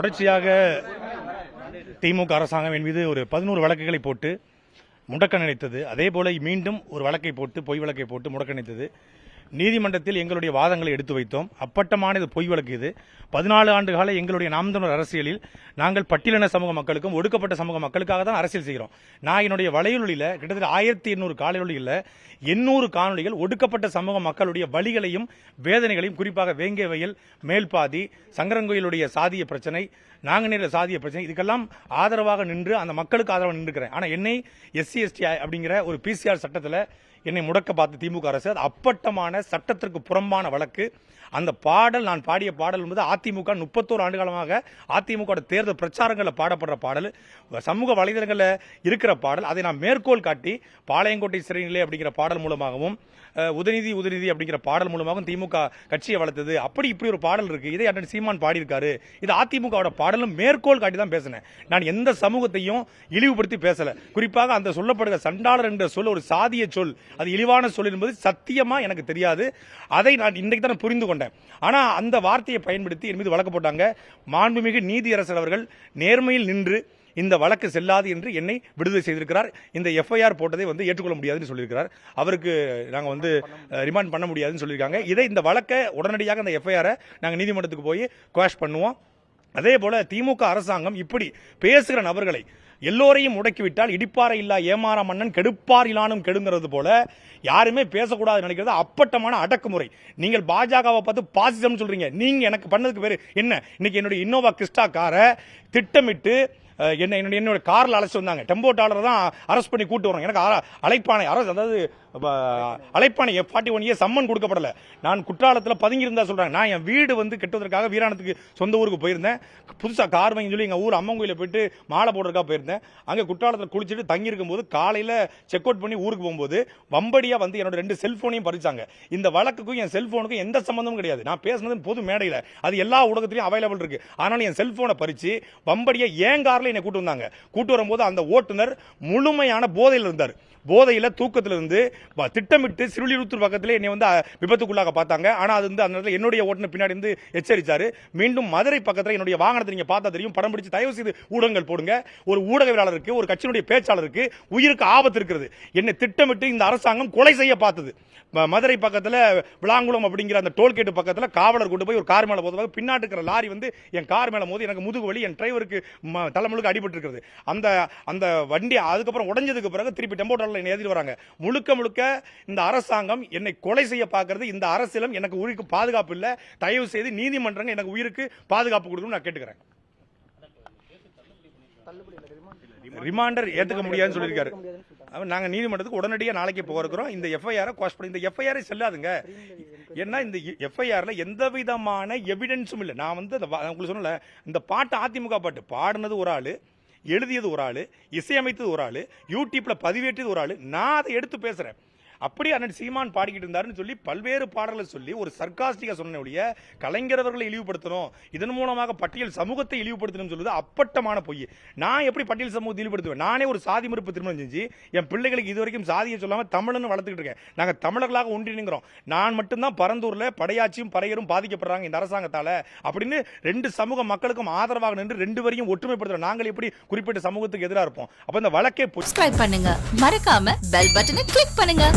தொடர்ச்சியாக திமுக அரசாங்கம் என் மீது ஒரு 11 வழக்குகளை போட்டு முடக்க நினைத்தது. அதே போல மீண்டும் ஒரு வழக்கை போட்டு பொய் வழக்கை போட்டு முடக்க நினைத்தது. நீதிமன்றத்தில் எங்களுடைய வாதங்களை எடுத்து வைத்தோம். அப்பட்டமான இது பொய் வழக்கு. இது 14 ஆண்டு கால எங்களுடைய நாம் தமிழர் அரசியலில் நாங்கள் பட்டியலின சமூக மக்களுக்கும் ஒடுக்கப்பட்ட சமூக மக்களுக்காக தான் அரசியல் செய்கிறோம். நான் என்னுடைய வலையொலியில் கிட்டத்தட்ட 1800 காணொலியில் 800 காணொலிகள் ஒடுக்கப்பட்ட சமூக மக்களுடைய வலிகளையும் வேதனைகளையும், குறிப்பாக வேங்கை வயல், மேல்பாதி, சங்கரங்கோயிலுடைய சாதிய பிரச்சனை, நாங்குநேரில் சாதிய பிரச்சனை, இதுக்கெல்லாம் ஆதரவாக நின்று அந்த மக்களுக்கு ஆதரவாக நின்றுக்கிறேன். ஆனால் என்னை SC/ST அப்படிங்கிற ஒரு PCR சட்டத்தில் என்னை முடக்க பார்த்து திமுக அரசு. அது அப்பட்டமான சட்டத்திற்கு புறம்பான வழக்கு. அந்த பாடல், நான் பாடிய பாடல் என்பது அதிமுக 31 ஆண்டு காலமாக அதிமுக தேர்தல் பிரச்சாரங்களில் பாடப்படுற பாடல், சமூக வலைதளங்களில் இருக்கிற பாடல். அதை நான் மேற்கோள் காட்டி பாளையங்கோட்டை சிறைநிலை அப்படிங்கிற பாடல் மூலமாகவும், உதயநிதி அப்படிங்கிற பாடல் மூலமாகவும் திமுக கட்சியை வளர்த்தது. அப்படி இப்படி ஒரு பாடல் இருக்கு. இதை அண்ணன் சீமான் பாடியிருக்காரு. இது அதிமுகவோட பாடலும் மேற்கோள் காட்டி தான் பேசினேன். நான் எந்த சமூகத்தையும் இழிவுபடுத்தி பேசல. குறிப்பாக அந்த சொல்லப்படுகிற சண்டாளர் என்ற சொல் ஒரு சாதிய சொல், அது இழிவான சொல் என்பது சத்தியமா எனக்கு தெரியாது. அதை நான் இன்றைக்கு தான் புரிந்து கொண்டேன். ஆனா அந்த வார்த்தையை பயன்படுத்தி என் மீது வழக்கு போட்டாங்க. மாண்புமிகு நீதியரசர் அவர்கள் நேர்மையில் நின்று இந்த வழக்கு செல்லாது என்று என்னை விடுதலை செய்திருக்கிறார். இந்த FIR போட்டதை ஏற்றுக்கொள்ள முடியாதுன்னு சொல்லியிருக்கிறார். அவருக்கு நாங்கள் ரிமாண்ட் பண்ண முடியாதுன்னு சொல்லியிருக்காங்க. இந்த வழக்கை உடனடியாக அந்த FIR நாங்கள் நீதிமன்றத்துக்கு போய் குவாஷ் பண்ணுவோம். அதே போல திமுக அரசாங்கம் இப்படி பேசுகிற நபர்களை எல்லோரையும் முடக்கிவிட்டால் இடிப்பாறை இல்லா ஏமாற மன்னன் கெடுப்பார் இலானும் கெடுங்கிறது போல யாருமே பேசக்கூடாது நினைக்கிறது அப்பட்டமான அடக்குமுறை. நீங்கள் பாஜகவை பார்த்து பாசிசம் சொல்றீங்க. நீங்க எனக்கு பண்ணதுக்கு பேரு என்ன? இன்னைக்கு என்னுடைய இன்னோவா கிறிஸ்டா காரை திட்டமிட்டு என்னோட காரில் அழைச்சி வந்தாங்க. டெம்போ டாலர் தான் அரெஸ்ட் பண்ணி கூட்டு வரோம். எனக்கு அழைப்பானை அதாவது அழைப்பானை F41A சம்மன் கொடுக்கப்படல. நான் குற்றாலத்தில் பதுங்கி இருந்தா சொல்றாங்க. நான் என் வீடு கட்டுவதற்காக வீராணத்துக்கு சொந்த ஊருக்கு போயிருந்தேன். புதுசாக கார் வாங்கி சொல்லி எங்கள் ஊர் அம்மன் கோயில போயிட்டு மாலை போடுறதுக்காக போயிருந்தேன். அங்கே குற்றாலத்தில் குளிச்சுட்டு தங்கி இருக்கும் போது காலையில் செக் அவுட் பண்ணி ஊருக்கு போகும்போது வம்படியா என்னோட 2 செல்போனையும் பறிச்சாங்க. இந்த வழக்குக்கும் என் செல்போனுக்கும் எந்த சம்பந்தமும் கிடையாது. நான் பேசுனது பொது மேடையில், அது எல்லா ஊடகத்திலையும் அவைலபிள் இருக்கு. ஆனால் என் செல்போனை பறிச்சு வம்படியா ஏன் கார்ல என்னை கூட்டு வந்தாங்க. கூட்டு வரும்போது அந்த ஓட்டுநர் முழுமையான போதையில் இருந்தார். போதையில தூக்கத்தில் இருந்து திட்டமிட்டு சிறுலிருத்தூர் பக்கத்தில் என்னை விபத்துக்குள்ளாக பார்த்தாங்க. ஆனால் அது அந்த நேரத்தில் என்னுடைய ஓட்டுநர் பின்னாடி இருந்து எச்சரிச்சாரு. மீண்டும் மதுரை பக்கத்தில் என்னுடைய வாகனத்தை நீங்க பார்த்தா தெரியும். படம் பிடிச்சு தயவு செய்து ஊடகங்கள் போடுங்க. ஒரு ஊடகவியலாளருக்கு, ஒரு கட்சியினுடைய பேச்சாளருக்கு உயிருக்கு ஆபத்து இருக்கிறது. என்னை திட்டமிட்டு இந்த அரசாங்கம் கொலை செய்ய பார்த்தது. மதுரை பக்கத்தில் விளாங்குளம் அப்படிங்கிற அந்த டோல்கேட் பக்கத்தில் காவலர் கொண்டு போய் ஒரு கார் மேலே போதுவாக பின்னாடி இருக்கிற லாரி என் கார் மேலே மோதி எனக்கு முதுகு வலி, என் டிரைவருக்கு தலைமுழுக்கு அடிபட்டு இருக்கிறது. அந்த வண்டி அதுக்கப்புறம் உடஞ்சதுக்கு பிறகு திருப்பி டெம்போ டாலர் என்னை ஏற்றி வராங்க. முழுக்க இந்த அரசாங்கம் என்னை கொலை செய்ய பார்க்கறது. இந்த அரசியலும் எனக்கு உயிருக்கு பாதுகாப்பு இல்லை. தயவு செய்து நீதிமன்றங்கள் எனக்கு உயிருக்கு பாதுகாப்பு கொடுக்கணும்னு நான் கேட்டுக்கிறேன். ரிமாண்டர் ஏற்றுக்க முடியாதுன்னு சொல்லியிருக்காரு. நாங்கள் நீதிமன்றத்துக்கு உடனடியாக நாளைக்கு போகிறோம். இந்த FIR குவாஷ் பண்ணி, இந்த FIR செல்லாதுங்க. ஏன்னா இந்த FIRல எந்த விதமான எவிடன்ஸும் இல்லை. நான் உங்களுக்கு சொன்னல, இந்த பாட்டு அதிமுக பாட்டு பாடினது ஒரு ஆளு, எழுதியது ஒரு ஆளு, இசையமைத்தது ஒரு ஆளு, யூடியூப்ல பதிவேற்றது ஒரு ஆளு. நான் அதை எடுத்து பேசுறேன். அப்படி அண்ணன் சீமான் பாடிக்கிட்டு இருந்தாருன்னு சொல்லி பல்வேறு பாடல்களை சொல்லி ஒரு சர்க்காஸ்டிக்கா சொன்ன கலைஞர் அவர்களை இழிவுபடுத்தணும், இதன் மூலமாக பட்டியல் சமூகத்தை இழிவுபடுத்தணும் சொல்லுது அப்பட்டமான பொய். நான் எப்படி பட்டியல் சமூகத்தை இழிவுபடுத்துவேன்? நானே ஒரு சாதி மறுப்பு திருமணம் செஞ்சு என் பிள்ளைகளுக்கு இதுவரைக்கும் சாதியை சொல்லாம தமிழன்னு வளர்த்துக்கிட்டு இருக்கேன். நாங்கள் தமிழர்களாக ஒன்றிணைங்கிறோம். நான் மட்டும்தான் பரந்தூர்ல படையாட்சியும் பறையரும் பாதிக்கப்படுறாங்க இந்த அரசாங்கத்தால அப்படின்னு 2 சமூக மக்களுக்கும் ஆதரவாக நின்று 2 வரையும் ஒற்றுமைப்படுத்துறோம். நாங்கள் எப்படி குறிப்பிட்ட சமூகத்துக்கு எதிராக இருப்போம்? அப்ப இந்த வழக்கே சப்ஸ்கிரைப் பண்ணுங்க, மறக்காம பெல் பட்டனை கிளிக் பண்ணுங்க.